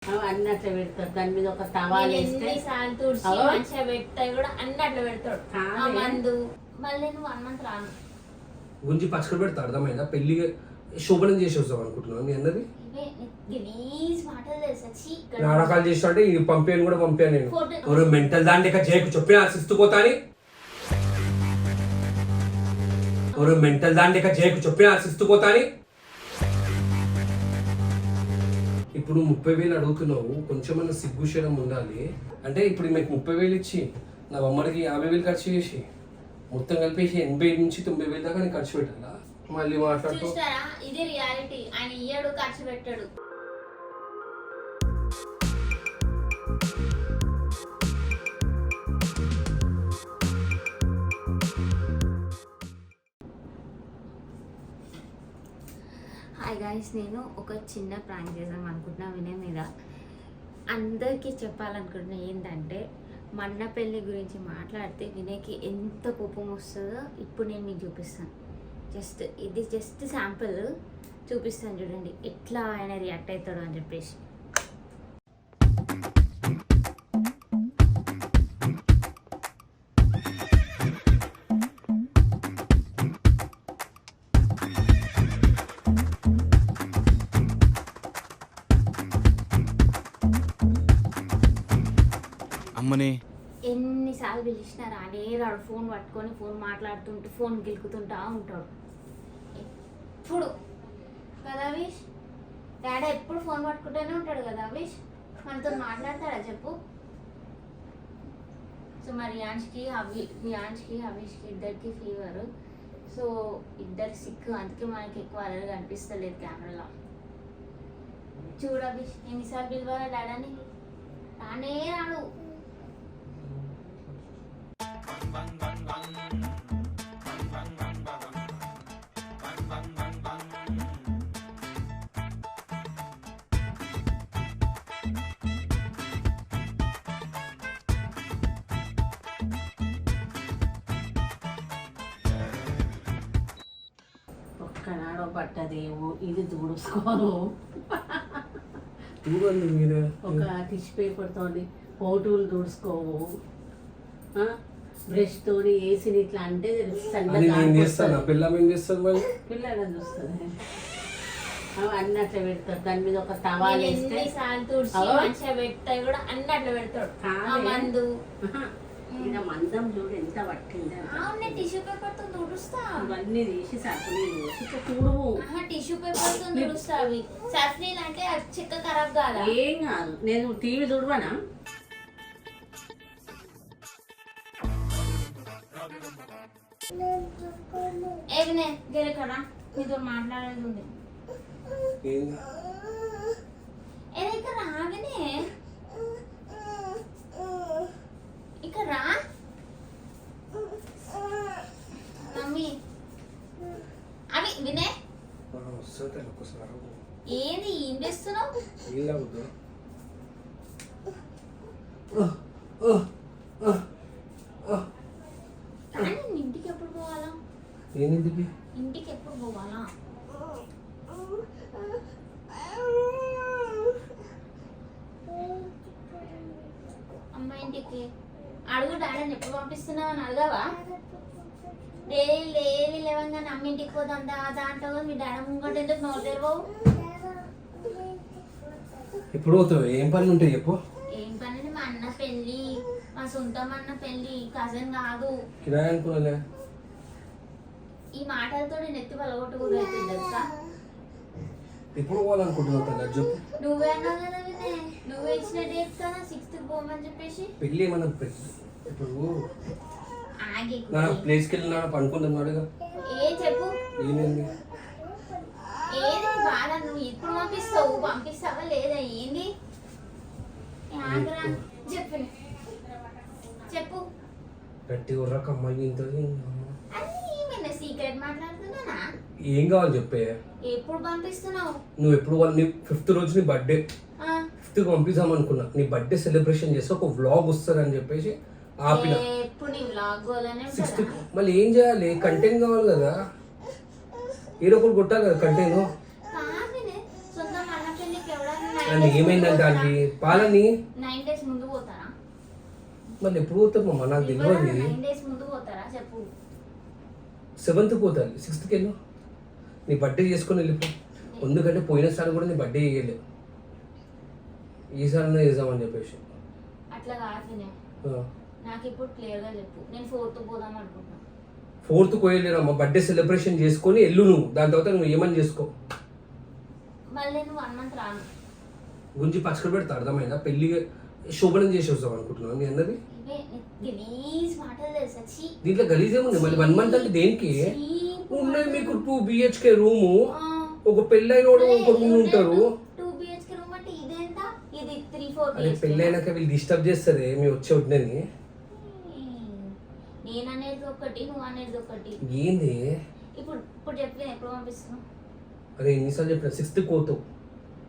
అన్ని అట్లా పెడతాడు. దాని మీద ఒక తవాలు వేస్తే మంచిగా పెడతాయి కూడా అన్ని అట్లా పెడతాడు. ఆ మందు మళ్ళీ నేను 1 month రాను. గుంజి పచ్చడి పెడతా అర్థమైందా? పెళ్లి శోభనం చేసి వస్తాం అనుకుంటున్నాను. మీ అందరి నాటకాలు చేస్తా అంటే ఇది పంపాను కూడా పంపాను నేను. ఎవరు మెంటల్ దాన్ని ఇక చేయకు చెప్పిన శిస్తుపోతాని. ఎవరు మెంటల్ దాన్ని ఇక చేయకు చెప్పిన శిస్తుపోతాని. ఇప్పుడు 30,000 అడుగుతున్నావు, కొంచెమన్నా సిగ్గుశరం ఉండాలి. అంటే ఇప్పుడు మీకు 30,000 ఇచ్చి నా అమ్మడికి 50,000 ఖర్చు చేసి మొత్తం కలిపేసి 80 నుంచి 90,000 దాకా నేను ఖర్చు పెట్టాలా? మళ్ళీ మాట్లాడుతూ ఇది రియాలిటీ. ఆయన ఇయ్యాడు, ఖర్చు పెట్టాడు. హాయ్ గాయ్స్, నేను ఒక చిన్న ప్రాంక్ చేద్దాం అనుకుంటున్నా వినయ్ మీద. అందరికీ చెప్పాలనుకుంటున్నా ఏంటంటే, మన్న పెళ్ళి గురించి మాట్లాడితే వినయ్కి ఎంత కోపం వస్తుందో ఇప్పుడు నేను మీకు చూపిస్తాను. ఇది జస్ట్ శాంపుల్ చూపిస్తాను, చూడండి ఎట్లా ఆయన రియాక్ట్ అవుతాడు అని చెప్పేసి. అమ్మని ఎన్నిసార్లు పిలిచినా రానే రాడు. ఫోన్ పట్టుకొని ఫోన్ మాట్లాడుతుంటూ ఫోన్ గిలుకుతుంటా ఉంటాడు ఎప్పుడు కదా విష్. డాడీ ఎప్పుడు ఫోన్ పట్టుకుంటూనే ఉంటాడు కదా విష్. మనతో మాట్లాడతాడా చెప్పు. సో మరి రియాన్ష్కి హవీష్కి ఇద్దరికి ఫీవర్. సో ఇద్దరు సిక్, అందుకే మనకి ఎక్కువ అలర్ కనిపిస్తలేదు కెమెరాలో. చూడ విష్ ఎన్నిసార్లు పిలవాలా డాడీని, రానే రాడు. ఒక్కనాడో పట్టదేమో, ఇది తుడుచుకోను. ఒక టిష్యూ పేపర్ తోని ఫోటోలు తుడుచుకోవు, బ్రష్ తోని వేసి ఇట్లా అంటే పిల్లలని చూస్తుంది. అన్ని అట్లా పెడతాడు. దాని మీద ఒక తవాలు వేస్తే మంచిగా పెడతాయి కూడా అన్ని అట్లా పెడతాడు. ఆ మందు మందం చూడు ఎంత పట్టింది. టిష్యూ పేపర్ తో తుడుస్తా, ఇవన్నీ తీసి సర్ఫనీ తుడువు. టిష్యూ పేపర్ తో తుడుస్తా. అవి సర్ఫనీ అంటే చెక్క ఖరాబ్ కాదా? ఏం కాదు. నేను టీవీ తుడవనా? ఏవినే గెలకడా మీతో మాట్లాడేది ఉంది. ఇక్కడ రాగనే ఇక్కడ రా మమ్మీ. అవి వినే ఏంది ఏం చేస్తున్నావు? ఇంటికి ఎప్పుడు పోవాలా? ఇంటికి ఎప్పుడు పోవాలా? అమ్మ ఇంటికి అడుగు. డాడీని ఎప్పుడు పంపిస్తున్నావు అని అడగావా? డైలీ లేవంగా అమ్మ ఇంటికి పోదాం దాంట్లో మీ డాడీ ముంగట ఎందుకు నోరు తెరవవు? ఎప్పుడు పోతావు? ఏం పనులు ఉంటాయి చెప్పు. ఏం పని? మా అన్న పెళ్ళి, మా సొంతం అన్న పెళ్ళి, కజన్ కాదు. కిరాయి అనుకోలే. ఈ మాటలతో నేను ఎత్తి పలగొట్టుకుంటూ తెలుసా? ఎప్పుడు పోవాలనుకుంటున్నావు కదా చెప్పు. నువ్వే అన్నావు కదా వినే, నువ్వే ఇచ్చిన డేట్ కదా 6th పోమని చెప్పేసి. పెళ్ళి ఏమన్నా ఇప్పుడు ఆగి ప్లేస్కి వెళ్ళినాడు పనుకుంటున్నాడుగా. ఏం చెప్పు. ఏమైంది? ఏది బాధ? నువ్వు ఇప్పుడు పంపిస్తావా లేదా? ఏంది ఆగ్రా చెప్పు చెప్పు. గట్టి ఉర్రక అమ్మాయి ఇంత అది సీక్రెట్ మాట్లాడుతున్నానా? ఏం కావాలి చెప్పే. ఎప్పుడు పంపిస్తున్నావు? నువ్వు ఎప్పుడు నీ 5th రోజు నీ బర్త్డే 5th పంపిద్దాం అనుకున్నా. నీ బర్త్డే సెలబ్రేషన్ చేసి ఒక వ్లాగ్ వస్తారని చెప్పేసి ఆపిన. మళ్ళీ ఏం చేయాలి? కంటెంట్ కావాలి కదా, ఏదో ఒకటి కొట్టాలి కదా కంటెంట్. నన్ను ఏమైందంటే అది పాలని 9 days ముందు పోతారా? మళ్ళీ ఎప్పుడు పోతామమ్మా నాకు తెలియదు. 9 days ముందు పోతారా చెప్పు. 7th పోతాను, 6th వెళ్ళు. నీ బర్త్డే చేసుకొని వెళ్ళిపో. ఎందుకంటే పోయినసారి కూడా నీ బర్త్డే చేయలేదు, ఈసారి చేద్దామని చెప్పేసి. అట్లా కాదు వినయ్, నాకు ఇప్పుడు క్లియర్ గా చెప్పు. నేను 4th పోదాం అనుకుంటున్నా. 4th పోయలేరమ్మా, బర్త్డే సెలబ్రేషన్ చేసుకొని వెళ్ళు నువ్వు. దాని తర్వాత నువ్వు ఏమని చేసుకో. మళ్ళీ నేను 1 month రాను. గుంజి పచ్చడి పెడతా, అర్థమైందా? పెళ్లి శోభనం చేసి వస్తాం అనుకుంటున్నాను మీ అన్నది. గలీజ్ మాటలు తెలుసా? దీంట్లో గలీజ్ ఏముంది? మళ్ళీ 1 month అంటే దేనికి? ఉన్నది మీకు 2 BHK రూము, ఒక పెళ్ళైన ఒక రూమ్ ఉంటారు. 2 BHK రూమ్ అంటే ఇదేంత? ఇది 3-4 అదే పెళ్ళైనాక వీళ్ళు డిస్టర్బ్ చేస్తారు మీ వచ్చే వడ్డని. నేను అనేది ఒకటి, నువ్వు అనేది ఒకటి. ఏంది ఇప్పుడు చెప్పి ఎప్పుడు పంపిస్తున్నావు? అరే ఎన్నిసార్లు చెప్పిన 6th పోతావు,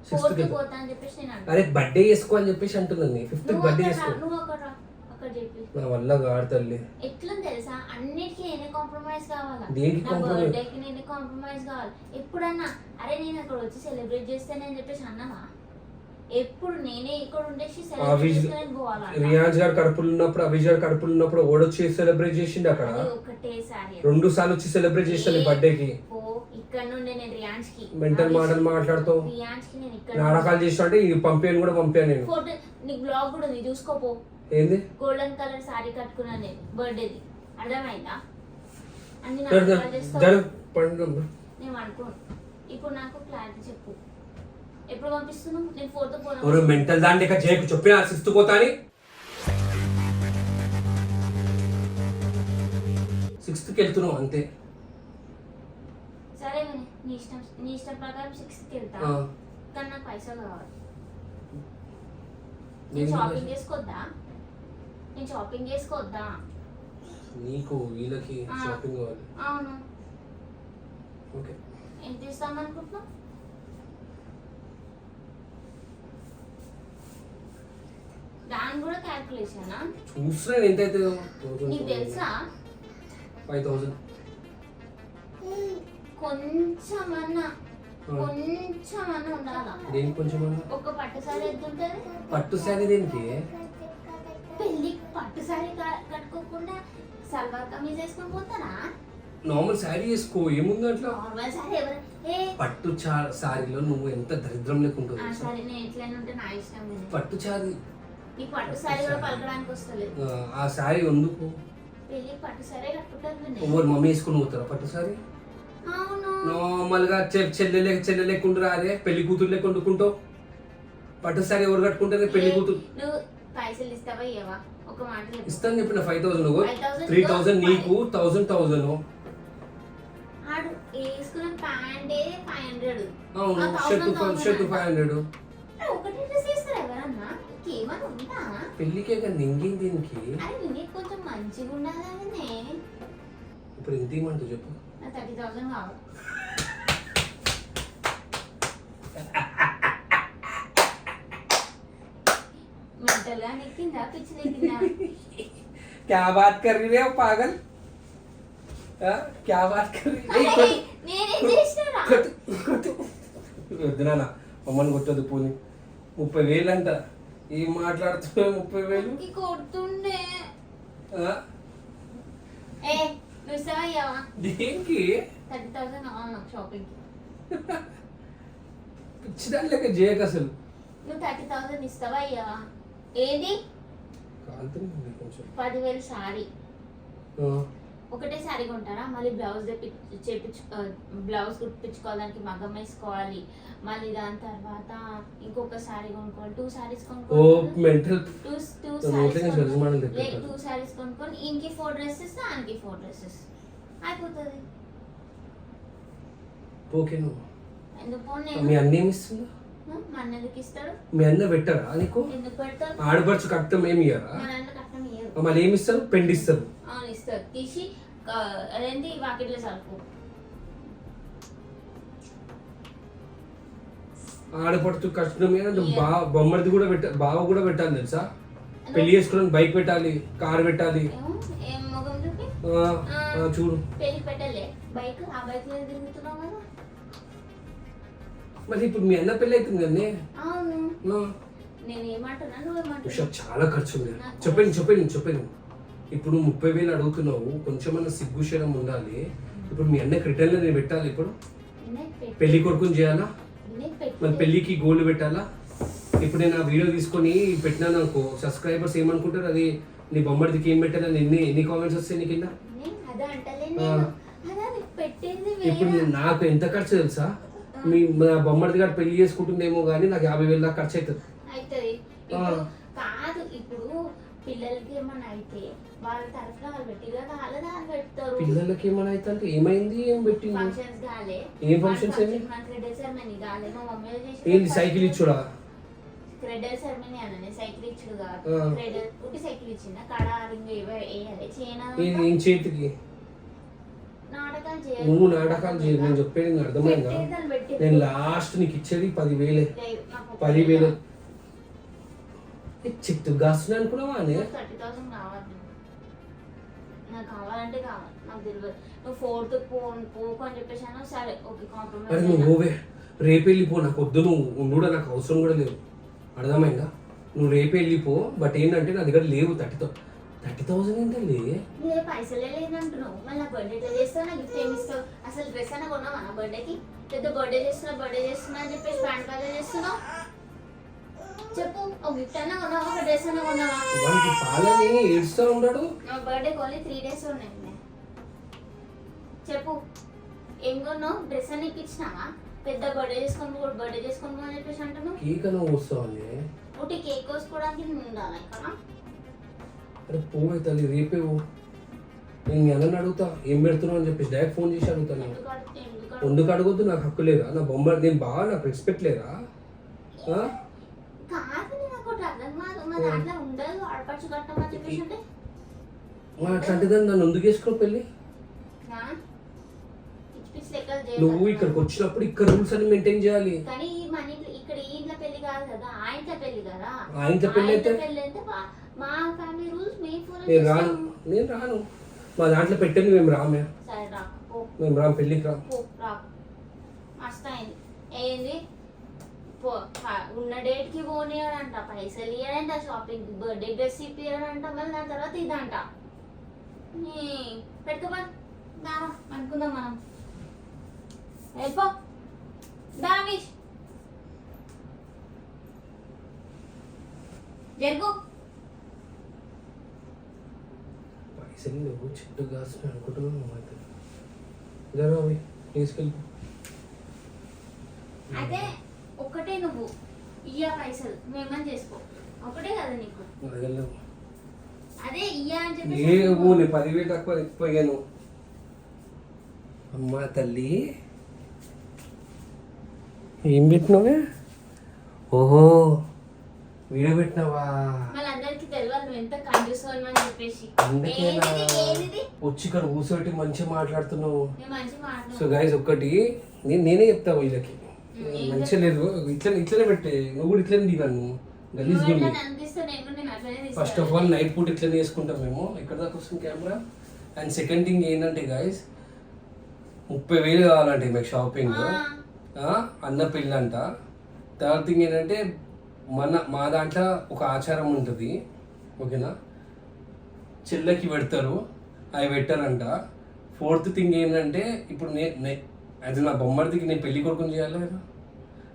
6th పోతా అని చెప్పేసి నేను అరే బర్త్డే చేసుకో అని చెప్పేసి అంటున్నాను. 5th బర్త్డే చేసుకో. నువ్వు అక్కడ చెప్పి నా వల్ల కాదు తల్లి. ఎట్లా తెలుసా, అన్నిటికీ నేనే కాంప్రమైజ్ కావాలా? దేనికి నా కాంప్రమైజ్? బర్త్డేకి నేనే కాంప్రమైజ్ కావాలి. ఎప్పుడన్నా అరే నేను అక్కడ వచ్చి సెలబ్రేట్ చేస్తానని చెప్పేసి అన్నావా? ఎప్పుడు నేనే ఇక్కడ ఉండేసి సెలబ్రేట్ చేసుకొని పోవాలా? రియాజ్ గారు కడుపులు ఉన్నప్పుడు, అవిజ్ గారు కడుపులు ఉన్నప్పుడు ఓడొచ్చి సెలబ్రేట్ చేసిండు అక్కడ. ఒకటేసారి 2 సార్లు వచ్చి సెలబ్రేట్ చేస్తాను బర్త్డేకి. ఇక్కడ నుండి నేను రియాన్స్ కి మెంటల్ మాటలు మాట్లాడుతావు. రియాన్స్ కి నేను ఇక్కడ నాటకాలు చేస్తా అంటే ఇది పంపాను కూడా పంపాను నేను. ఫోటో నీకు బ్లాగ్ కూడా ఉంది, చూసుకోపో. ఏంది? గోల్డెన్ కలర్ సారీ కట్టుకున్నాను నేను బర్త్డేది, అర్థమైందా? అన్ని నేను అనుకోను. ఇప్పుడు నాకు క్లారిటీ చెప్పు, ఎప్పుడు పంపిస్తున్నావు? నేను 4th పోతాను. మెంటల్ దాన్ని ఇక చేయకు, చెప్పిన 6th పోతా అని. 6th వెళ్తున్నావు అంతే. సరే నీ ఇష్టం ప్రకారం 6th వెళ్తా, కానీ నాకు పైసలు కావాలి. నేను షాపింగ్ చేసుకోవద్దా? నీకు వీళ్ళకి షాపింగ్ కావాలి. అవును. ఓకే, ఎంత ఇస్తామనుకుంటున్నావు? దాని కూడా క్యాల్కులేషనా? చూస్తున్నాను ఎంత అయితే. నీకు తెలుసా 5000. కొంచెమన్నా ఉండాలా? దేనికి కొంచెం? ఒక పట్టు సారీ ఎంత ఉంటుంది? పట్టు సారీ దేనికి? పెళ్లి పట్టు సారీ కట్టుకోకుండా సల్వార్ కమీజ్ వేసుకొని పోతారా? నార్మల్ సారీ వేసుకో, ఏముంది అట్లా? నార్మల్ సారీ పట్టు సారీలో నువ్వు ఎంత దరిద్రం లేకుంటుంది. సారీ నేను ఎట్లయినా ఉంటే నా ఇష్టం. పట్టు సారీ, ఈ పట్టు సారీ కూడా పలకడానికి వస్తలేదు. ఆ సారీ ఎందుకు? పెళ్లి పట్టు సారీ కట్టుకుంటాను. ఎవరు మమ్మీ వేసుకుని పోతారా పట్టు సారీ? నార్మల్ గా చెల్లె లేకుండా అదే పెళ్లి కూతురు లేకుండా వండుకుంటావు. పట్టు సారీ ఎవరు కట్టుకుంటారు? పెళ్లి కూతురు. నువ్వు పైసలు ఇస్తావా ఇవ్వవా? ఒక మాట ఇస్తాను చెప్పిన 5000. 3000 నీకు, 1000. ఆడు వేసుకున్న ప్యాంటే 500. అవును, షర్ట్ 500. ఒకటి డ్రెస్ వేస్తారు ఎవరన్నా? ఇంకేమన్నా ఉందా? పెళ్లికే కదా, ఇంకేం దీనికి? అరే నీకు కొంచెం మంచిగా ఉండాలనే. ఇప్పుడు ఎంత ఇవ్వమంటావు చెప్పు? 30,000 కావాలి. మెంటల్గా నెక్కిందా, పిచ్చి నెక్కిందా? क्या बात कर रही है पागल? क्या बात कर रही है? నేనేం చేసినారా? వద్దునా మమ్మల్ని కొట్టదు పోనీ. 30,000 అంట. ఏం మాట్లాడుతున్నావు? 30,000 కొడుతుండే. నువ్వు ఇస్తావా ఇవ్వవా? దేనికి? 30,000 కావాలి నాకు షాపింగ్ కి. పిచ్చిదాని లెక్క చేయక అసలు. నువ్వు 30,000 ఇస్తావా ఇవ్వవా? ఏది? 10,000 సారీ. ఒకటే సారీ కొంటారా? మళ్ళీ బ్లౌజ్ కుట్టించుకోవడానికి మగ్గం వేసుకోవాలి. మళ్ళీ దాని తర్వాత ఇంకొక సారీ కొనుక్కోవాలి. 2 సారీస్ కొనుక్కోవాలి. 2 సారీస్ కొనుక్కొని ఇంకి 4 డ్రెస్సెస్, దానికి 4 డ్రెస్సెస్ అయిపోతుంది. ఓకే నువ్వు ఎందుకు? మీ అన్న ఏమి ఇస్తుందా? మా అన్న ఎందుకు ఇస్తాడు? మీ అన్న పెట్టారా నీకు? ఎందుకు పెడతాడు? ఆడపడుచు కట్టం ఏమి ఇయ్యారా? మా నాన్న కట్నం ఇయ్యరు. మళ్ళీ ఏమి ఇస్తారు? పెండి ఇస్తారు. అవును ఇస్తారు. తీసి అదేంటి వాకిట్లో సరుకు. ఆడపడుచు కష్టం బొమ్మడిది కూడా బావ కూడా పెట్టాలి తెలుసా? పెళ్లి చేసుకోవడానికి బైక్ పెట్టాలి, కార్ పెట్టాలి. ఏం మొగం చూపి చూడు. పెళ్లి పెట్టలే బైక్, ఆ బైక్ మీద తిరుగుతున్నావు కదా. మరి ఇప్పుడు మీ అన్న పెళ్ళి అవుతుంది కదండి. అవును, నేను ఏమంటున్నా నువ్వేమంటున్నా? చాలా ఖర్చు ఉంది. చెప్పండి. ఇప్పుడు 30,000 అడుగుతున్నావు, కొంచెమన్నా సిగ్గు శరం ఉండాలి. ఇప్పుడు మీ అన్నకి రిటర్న్లో నేను పెట్టాలి. ఇప్పుడు పెళ్లి కొడుకుని చేయాలా, మన పెళ్ళికి గోల్డ్ పెట్టాలా? ఇప్పుడు నేను ఆ వీడియో తీసుకొని పెట్టినాను అనుకో, సబ్స్క్రైబర్స్ ఏమనుకుంటారు, అది నీ బొమ్మడికి ఏం పెట్టాలని ఎన్ని కామెంట్స్ వస్తాయి నీ కింద. ఇప్పుడు నాకు ఎంత ఖర్చు తెలుసా? నా బొమ్మడిది గారు పెళ్లి చేసుకుంటుందేమో కానీ నాకు 50,000 దాకా ఖర్చు అవుతుంది. కాదు, ఇప్పుడు పిల్లలకి ఏమైనా అయితే వాళ్ళ తరఫున వాళ్ళు పెట్టిగా కాలేదని పెడతారు. పిల్లలకి ఏమైనా అయితే అంటే ఏమైంది, ఏం పెట్టింది? ఫంక్షన్స్ కాలే, ఏం ఫంక్షన్స్? క్రెడిట్ సెరమనీ కాలే, మా మమ్మీ ఏంది సైకిల్ ఇచ్చుడా? క్రెడిట్ సెరమనీ అన్న సైకిల్ ఇచ్చుడు కాదు, క్రెడిట్ ఉట్టి సైకిల్ ఇచ్చిన కడ రింగ్ వేయాలి చేయనా? ఏం చేతికి నాటకాలు చేయాలి. నువ్వు నాటకాలు చేయాలి. నేను చెప్పేది అర్థమైందా? నేను లాస్ట్ నీకు ఇచ్చేది 10,000. 10,000 చిట్టు గాస్తున్నా అనుకున్నావా? 30,000 కావాలి నాకు, కావాలంటే కావాలి, నాకు తెలియదు. నువ్వు 4th పోకు అని చెప్పేసి అన్నా, సరే ఓకే కాంప్రమైజ్. నువ్వు పోవే, రేపు వెళ్ళిపో, నాకు వద్దు, నువ్వు కూడా నాకు అవసరం కూడా లేదు, అర్థమైందా? నువ్వు రేపు వెళ్ళిపో. బట్ ఏంటంటే నా దగ్గర లేవు 30,000 ఏంటండి? పైసలే లేదంటున్నావు, మళ్ళీ బర్త్డే చేస్తావు, నాకు గిఫ్ట్ ఏమి ఇస్తావు? అసలు డ్రెస్ అయినా కొన్నావా నా బర్త్డేకి? పెద్ద బర్త్డే చేస్తున్నా అని చెప్పేసి ప్యాంట్ కాలే చేస్తున్నావు. చెప్పు, ఒక గిఫ్ట్ అయినా కొన్నావా, ఒక డ్రెస్ అయినా కొన్నావా? పాలని ఏడుస్తూ ఉన్నాడు. నా బర్త్డే ఓన్లీ 3 days ఉన్నాయి. చెప్పు, ఏం కొన్నావు? డ్రెస్ అని ఇచ్చినావా? పెద్ద బర్త్డే చేసుకొని అని చెప్పేసి అంటున్నావు. కేక్ అని వస్తావండి, ఒకటి కేక్ కోసుకోవడానికి నేను ఉండాలి ఇక్కడ. అరే పోవే తల్లి, రేపే నేను మీ అన్నని అడుగుతా ఏం పెడుతున్నావు అని చెప్పేసి డైరెక్ట్ ఫోన్ చేసి అడుగుతాను. ఎందుకు అడగొద్దు? నాకు హక్కు లేదా? నా బొమ్మ నేను బాగా నాకు రెస్పెక్ట్ లేదా? అట్లాంటిదని నన్ను ఎందుకు వేసుకో పెళ్ళి? నువ్వు ఇక్కడికి వచ్చినప్పుడు ఇక్కడ రూల్స్ అన్ని మెయింటైన్ చేయాలి. ఆయన పెళ్ళి అయితే నేను రాను. మా దాంట్లో పెట్టండి, మేము రామే, మేము రాము, పెళ్ళికి రాము. ఏంది ఉన్న డేట్ కి పోనీయడంట, పైసలు ఇయ్యడంట, షాపింగ్ బర్త్డే డ్రెస్ ఇప్పియడంట, మళ్ళీ దాని తర్వాత ఇదంట. పెట్టుకోబా అనుకుందాం మనం. వెళ్ళిపో దానిష్, జరుగు. పైసలు నువ్వు చెట్టు కాసిన అనుకుంటున్నావు, జరగవి తీసుకెళ్ళి. అదే ఒక్కటే నువ్వు ఇయ్య పైసలు మేమని చేసుకో, ఒకటే కదా నీకు. అదే ఇయ్య అని చెప్పి 10,000 తక్కువ పోయాను. అమ్మా తల్లి ఏం పెట్టినావే? ఓహో వీడియో పెట్టినావా? వాళ్ళందరికీ తెలియాలి నువ్వు ఎంత కంజూస్ అని చెప్పేసి. వచ్చి ఇక్కడ కూర్చోటి మంచిగా మాట్లాడుతున్నావు. సో గైస్ ఒక్కటి నేనే చెప్తా వీళ్ళకి, మంచిగా లేదు ఇట్లనే పెట్టే, నువ్వు కూడా ఇట్లనే దిగాను గలీజ్ గుండి. ఫస్ట్ ఆఫ్ ఆల్ నైట్ పూట ఇట్లనే వేసుకుంటాం మేము. ఎక్కడ దాకా వస్తుంది కెమెరా? అండ్ సెకండ్ థింగ్ ఏంటంటే గైస్ 30,000 కావాలంటే మీకు షాపింగ్, అన్న పెళ్ళి అంట. థర్డ్ థింగ్ ఏంటంటే మా దాంట్లో ఒక ఆచారం ఉంటుంది, ఓకేనా? చెల్లెకి పెడతారు, అవి పెట్టారంట. ఫోర్త్ థింగ్ ఏంటంటే ఇప్పుడు అది నా బొమ్మడికి నేను పెళ్లి కొడుకుని చేయాలి కదా,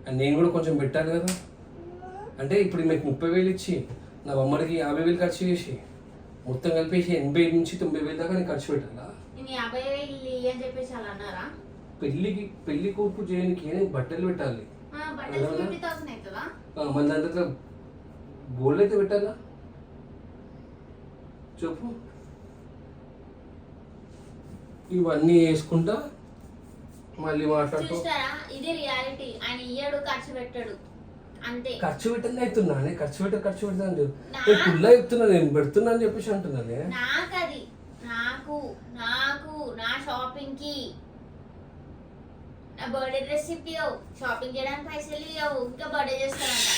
అండ్ నేను కూడా కొంచెం పెట్టాలి కదా. అంటే ఇప్పుడు మీకు 30,000 ఇచ్చి నా బొమ్మడికి 50,000 ఖర్చు చేసి మొత్తం కలిపేసి 80,000 నుంచి 90,000 దాకా నేను ఖర్చు పెట్టాలా? పెళ్లి కొడుకు చేయడానికి బట్టలు పెట్టాలి, మన దాంట్లో గోల్డ్ అయితే పెట్టాలా? చెప్పు. ఇవన్నీ వేసుకుంటా మళ్ళీ మాట్లాడుతూ ఇది రియాలిటీ. ఆయన ఇయ్యడు, ఖర్చు పెట్టాడు అంతే. ఖర్చు పెట్టని అవుతున్నా, ఖర్చు పెడతాను పుల్లా చెప్తున్నా, నేను పెడుతున్నా అని చెప్పేసి అంటున్నానే. నాకది నాకు నా షాపింగ్ కి నా బర్త్డే డ్రెస్ ఇప్పియవు, షాపింగ్ చేయడానికి పైసలు ఇవ్వవు, ఇంకా బర్త్డే చేస్తానంట.